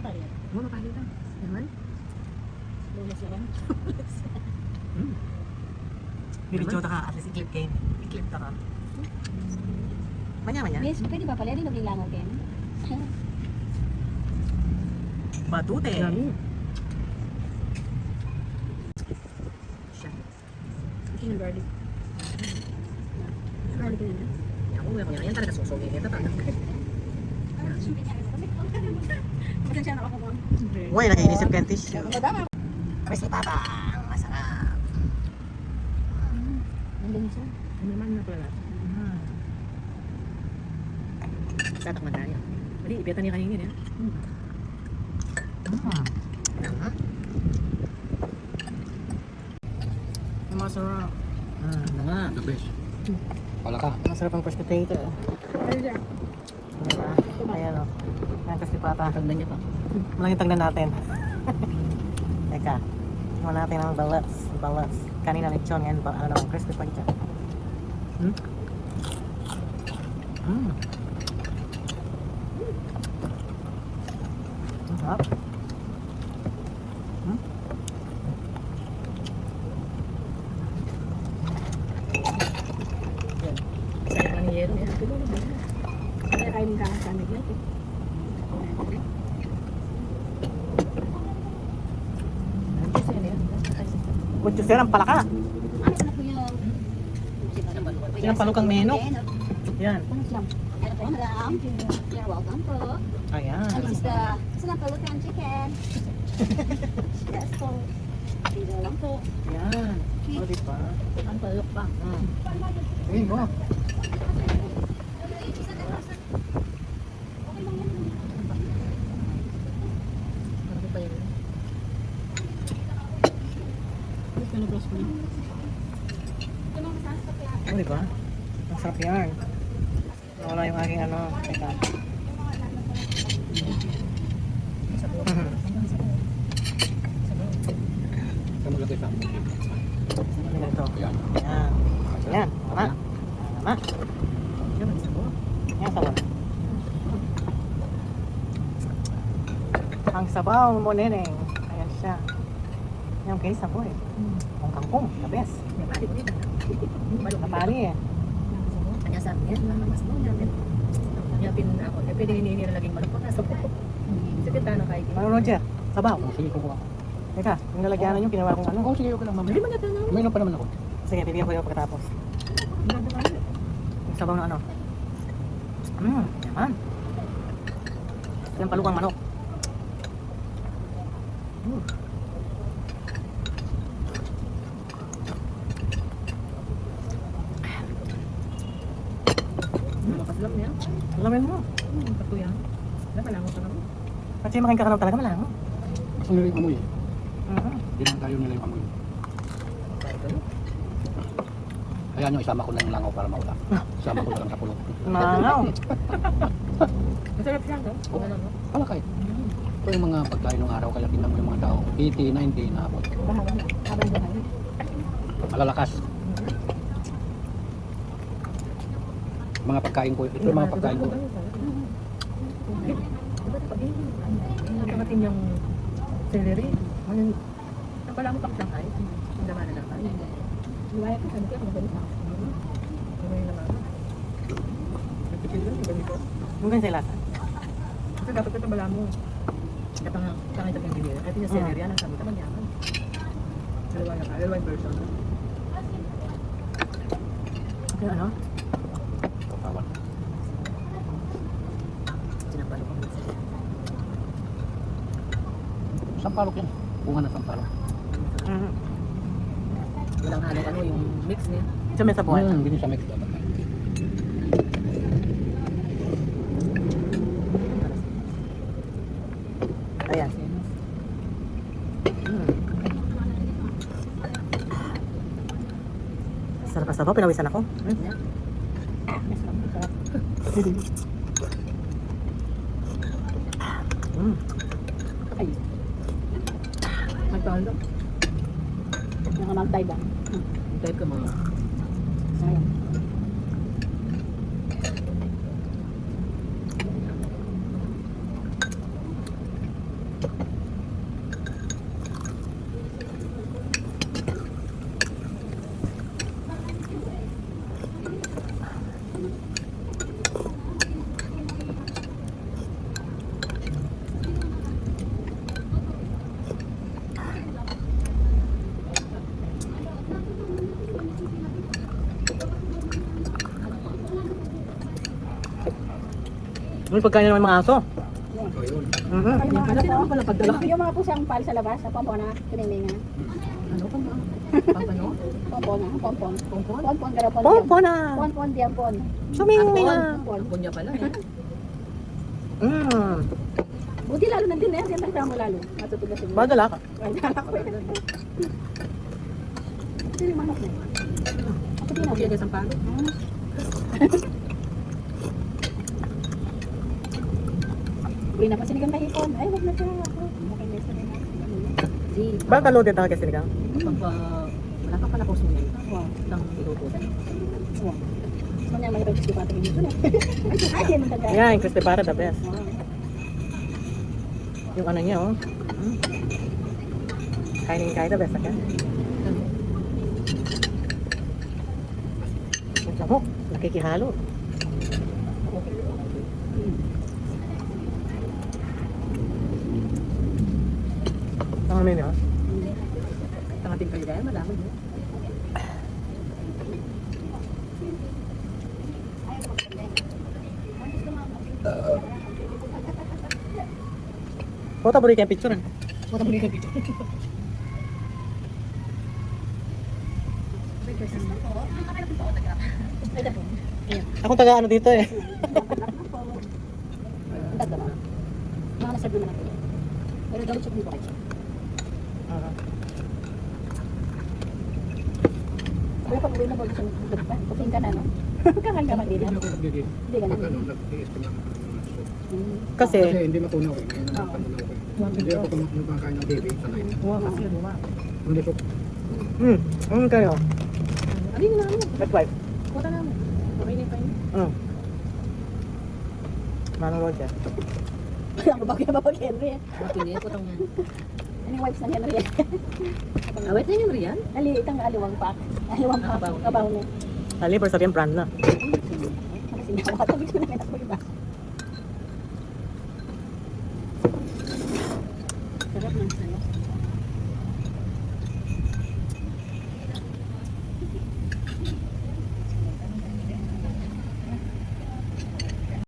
Mau mapalit lang. Naman? Lulas naman. Bibidyo ta ka, at least i-clip kayo. I-clip ta ka. Manya-manya. Miss, pwede ba pala? Di naglinlangaw din. Batute. Siya. Ito yung garlic. Garlic na na. Ako nga yan talaga susugin. Yan tatanda. Pasensya na ako po. Uy, nakainisip ka yung tissue. Madama. Crispy pata. Masarap. Ang galing siya. Ano naman na pala? Tatakman tayo. Mali, ipitan niya kanina yan. Masarap. Ano nga, the best. Wala ka. Masarap ang crispy potato. Ano siya? Diba? Ayan o. Ayan crispy pata. Tagdan niya pa. Malaki tagnan natin. Teka. Tingnan natin ang balance. Balance. Kanina lechon. Ngayon pa ano, crispy pa dyan. Sarap. Sayang ang yero niya. Kaya kainin ka sa amig natin. Kutyo sir, ang palaka. Ano na po yung... Yung palukang menok. Yan. Ano po, madam? You're welcome po. Ayan. This is the Sinapalukan chicken. Yes po. Dito lang po. Yan. O, diba? Ang paluk pa. Ayun mo. Ano pa yun? Gusto na broccoli. O, diba? Ang sarap yan. Nawala yung aking ano. Teka. Saan maglagay sa amin? Ano ito? Yan. Yan. Yan. Tama. Tama. Yan, sabon. Ang sabaw mo, neneng. Ayan siya. Yung case ako eh. Ang kangkong. The best. Napali eh. Kanya sabi niya, mas mo namin. Yapin na ako. Eh, pwede hindi nila laging malupot na sa pupo. Sige, tanong kayo. Ano, Roger? Sabaw. Sige, kukuha. Teka, yung nalagyanan yung ginawa kong ano. Oo, sige, okay lang. Hindi man natin na. May pa naman ako. Sige, bibigyan ko yung pagkatapos. Yung sabaw na ano. Yaman. Yung palukang manok. Makaslap niya. Alamin mo. Patuloy yan. Malangot na ako. Kasi yung makingkakanaw talaga malango. Gusto nila yung amoy. Hindi lang tayo nila yung amoy. Kaya nyo, isama ko na yung langaw para mawala. Isama ko na lang sa pulong. Malangaw. Masarap siya, no? Oo. Wala kahit. Ito yung mga pagkain ng araw, kaya tingnan mo yung mga tao. 80, 90 na abot. Bahala na. Habang buhay. Malalakas. Mga pagkain ko. Ito yung mga pagkain ko. Nakatin yung celery. Napala mo pang sangkay. Ang dama na lang tayo. Luwaya ko, sabi ko, magalit ako. Luwaya naman. Nagpipil doon, magalit ko. Yung ganyan sa lasa. Kasi dapat ito bala mo. Tangay tapos yung bibira. Ito yung celery, yan ang sabi. Taman yaman. Dalawa na ka. Dalawa yung version. Yung ano? Tawad. Sinapalo ko. Sampalok yan. Bunga na sampalok. Walang halong ano yung mix niya. Ito may sabuhay. Hindi sa mix dapat. Ayan. Sarap na sabaw, pinawisan ako. Ay. Magpalo. Nakamagtay ba? Type ka mga. Sayang. May pagkain naman ng mga aso. Oh, yun. Mhm. Ay, mga ano po, pala pagdala. yung mga pusang pal sa labas, sa pompona, kinilingan. Ano pa ba? Papano? Pompona, pompon. Pompon? Pompon, garapon. Pompo na. Pompon, diampon. Suming na. Pompon niya pala eh. Buti lalo nandun eh, siyempre kamo lalo. Matutugas yun. Badala ka. Ay, dala ko eh. Ito yung manok na. Ako din Hindi agad ang palo. Uy, napasinigang kahipon. Ay, wag na siya. Okay, may sinigang. Si, Bakit kaludit ang kasigang? pag wala ka pala puso niya. Wow. Nang ilututan. Wow. So, niya may pagkisi pa tingin dito na. Ay, hindi mo taga. Yeah, yung crispy para the best. Yung ano niya, oh. Kainin the best, okay? Yung lamok, nakikihalo. Ang menu, ah. Ang ating kaligaya, malaman mo. Pota beri kayak picture. Wala mo rin dito. Ako taga ano dito eh. Dagdag ba? Mga nasa dulo na po. Pero daw check dito kayo. Pero pag uwi na po sa dagdag pa, kuting ka na, no? Kakan ka din. Hindi ako nagbigay. Hindi ka na. Pag ano, nag-i-estimate ako. Kasi, Kasi hindi matunaw eh. Ngayon ang panunaw ko eh. Hindi ako kumakain ng baby. Sanay na. wow, kasi wow. Hindi ko. Ano kayo? Ano yun na mo? Let's wipe. Puta na mo. Okay na yun. Manong Roger. Ang babag Henry. Hindi ko itong... Anong wipes ng Henry? Awet na yung Rian? Ali, itang aliwang pack. Aliwang pack. Kabaw niya. Ali, pero sabihin brand na. Kasi nawa. Tabi ko na ako iba.